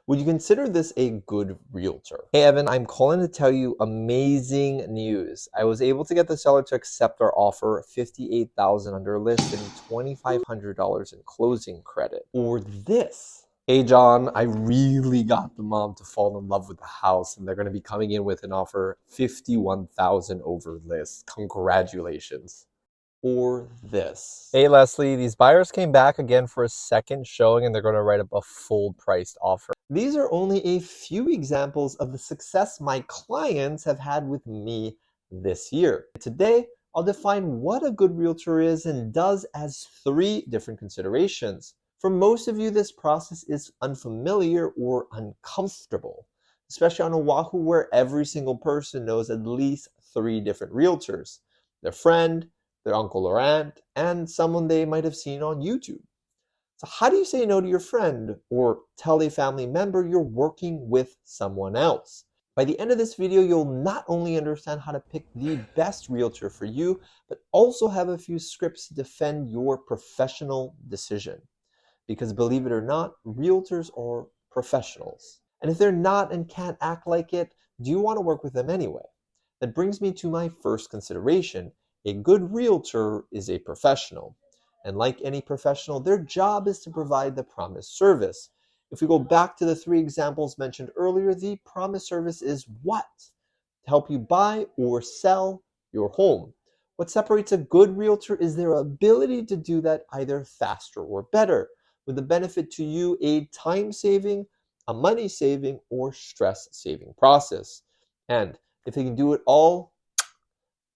Would you consider this a good realtor? Hey Evan, I'm calling to tell you amazing news. I was able to get the seller to accept our offer, $58,000 under list and $2,500 in closing credit. Or this. Hey John, I really got the mom to fall in love with the house and they're going to be coming in with an offer $51,000 over list. Congratulations. Or this. Hey Leslie, these buyers came back again for a second showing and they're going to write up a full priced offer. These are only a few examples of the success my clients have had with me this year. Today, I'll define what a good realtor is and does as 3 different considerations. For most of you, this process is unfamiliar or uncomfortable, especially on Oahu where every single person knows at least 3 different realtors: their friend, their uncle or aunt, and someone they might have seen on YouTube. So how do you say no to your friend or tell a family member you're working with someone else? By the end of this video, you'll not only understand how to pick the best realtor for you, but also have a few scripts to defend your professional decision. Because believe it or not, realtors are professionals. And if they're not and can't act like it, do you want to work with them anyway? That brings me to my first consideration. A good realtor is a professional. And like any professional, their job is to provide the promised service. If we go back to the 3 examples mentioned earlier, the promised service is what? To help you buy or sell your home. What separates a good realtor is their ability to do that either faster or better, with the benefit to you a time-saving, a money-saving, or stress-saving process. And if they can do it all,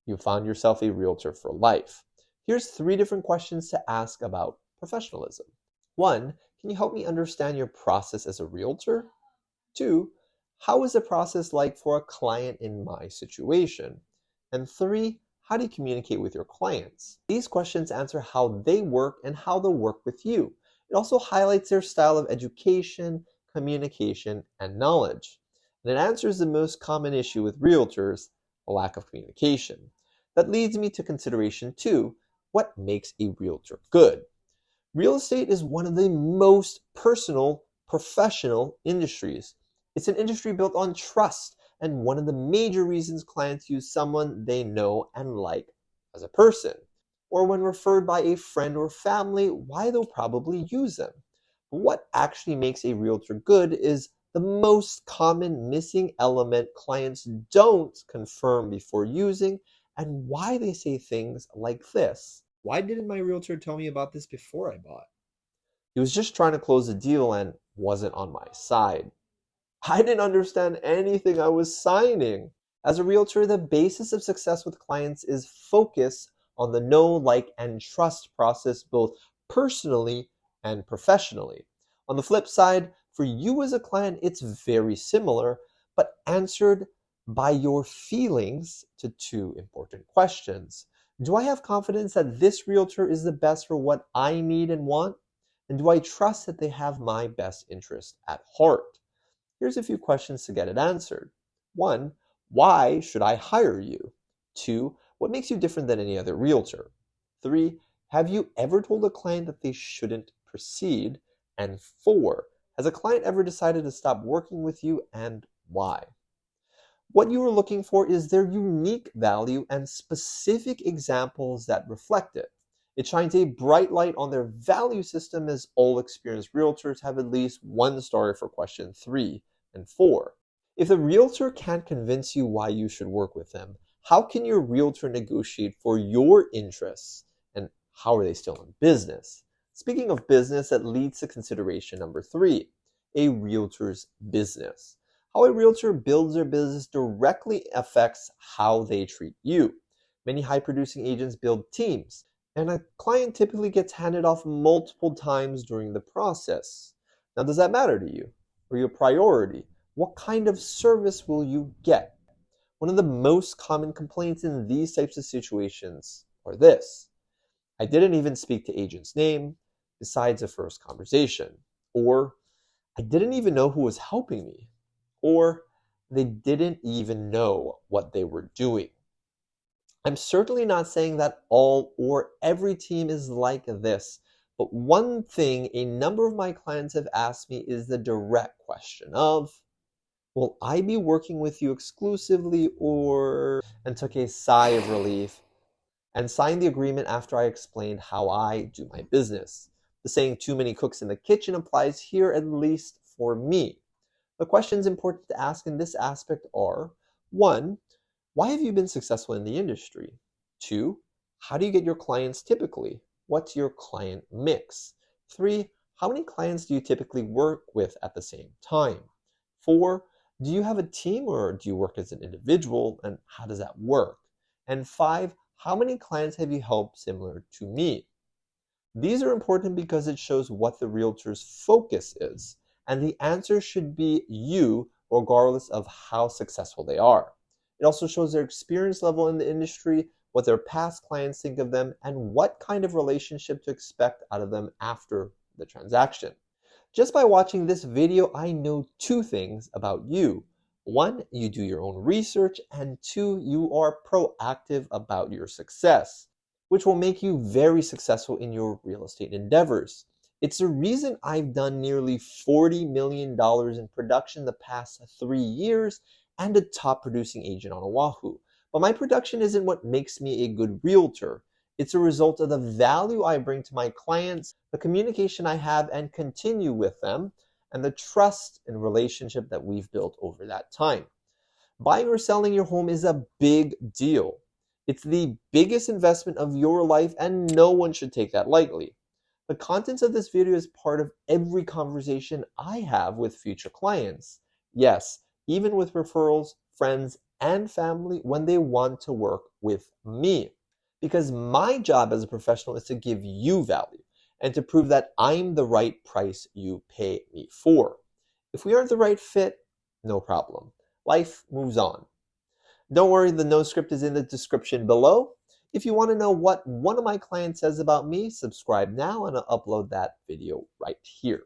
you found yourself a realtor for life. Here's 3 different questions to ask about professionalism. 1, can you help me understand your process as a realtor? 2, how is the process like for a client in my situation? And 3, how do you communicate with your clients? These questions answer how they work and how they'll work with you. It also highlights their style of education, communication, and knowledge. And it answers the most common issue with realtors, a lack of communication. That leads me to consideration 2, what makes a realtor good? Real estate is one of the most personal, professional industries. It's an industry built on trust, and one of the major reasons clients use someone they know and like as a person, or when referred by a friend or family, why they'll probably use them. But what actually makes a realtor good is the most common missing element clients don't confirm before using, and why they say things like this. Why didn't my realtor tell me about this before I bought? He was just trying to close the deal and wasn't on my side. I didn't understand anything I was signing. As a realtor, the basis of success with clients is focus on the know, like, and trust process, both personally and professionally. On the flip side, for you as a client, it's very similar, but answered by your feelings to 2 important questions. Do I have confidence that this realtor is the best for what I need and want? And do I trust that they have my best interest at heart? Here's a few questions to get it answered. 1, why should I hire you? 2, what makes you different than any other realtor? 3, have you ever told a client that they shouldn't proceed? And 4, has a client ever decided to stop working with you and why? What you are looking for is their unique value and specific examples that reflect it. It shines a bright light on their value system, as all experienced realtors have at least 1 story for question 3 and 4. If the realtor can't convince you why you should work with them, how can your realtor negotiate for your interests? And how are they still in business? Speaking of business, that leads to consideration number 3, a realtor's business. How a realtor builds their business directly affects how they treat you. Many high-producing agents build teams, and a client typically gets handed off multiple times during the process. Now, does that matter to you? Or your priority? What kind of service will you get? One of the most common complaints in these types of situations are this: I didn't even speak the agent's name besides the first conversation. Or, I didn't even know who was helping me. Or, they didn't even know what they were doing. I'm certainly not saying that all or every team is like this, But one thing a number of my clients have asked me is the direct question of, will I be working with you exclusively or, and took a sigh of relief and signed the agreement after I explained how I do my business. The saying too many cooks in the kitchen applies here, at least for me. The questions important to ask in this aspect are: 1, why have you been successful in the industry? 2, how do you get your clients typically? What's your client mix? 3, how many clients do you typically work with at the same time? 4, do you have a team or do you work as an individual, and how does that work? And 5, how many clients have you helped similar to me? These are important because it shows what the realtor's focus is, and the answer should be you regardless of how successful they are. It also shows their experience level in the industry, what their past clients think of them, and what kind of relationship to expect out of them after the transaction. Just by watching this video, I know 2 things about you. 1, you do your own research, and 2, you are proactive about your success, which will make you very successful in your real estate endeavors. It's the reason I've done nearly $40 million in production the past 3 years and a top producing agent on Oahu. But my production isn't what makes me a good realtor. It's a result of the value I bring to my clients, the communication I have and continue with them, and the trust and relationship that we've built over that time. Buying or selling your home is a big deal. It's the biggest investment of your life, and no one should take that lightly. The contents of this video is part of every conversation I have with future clients. Yes, even with referrals, friends, and family when they want to work with me. Because my job as a professional is to give you value and to prove that I'm the right price you pay me for. If we aren't the right fit, no problem. Life moves on. Don't worry, the no script is in the description below. If you want to know what one of my clients says about me, subscribe now and I'll upload that video right here.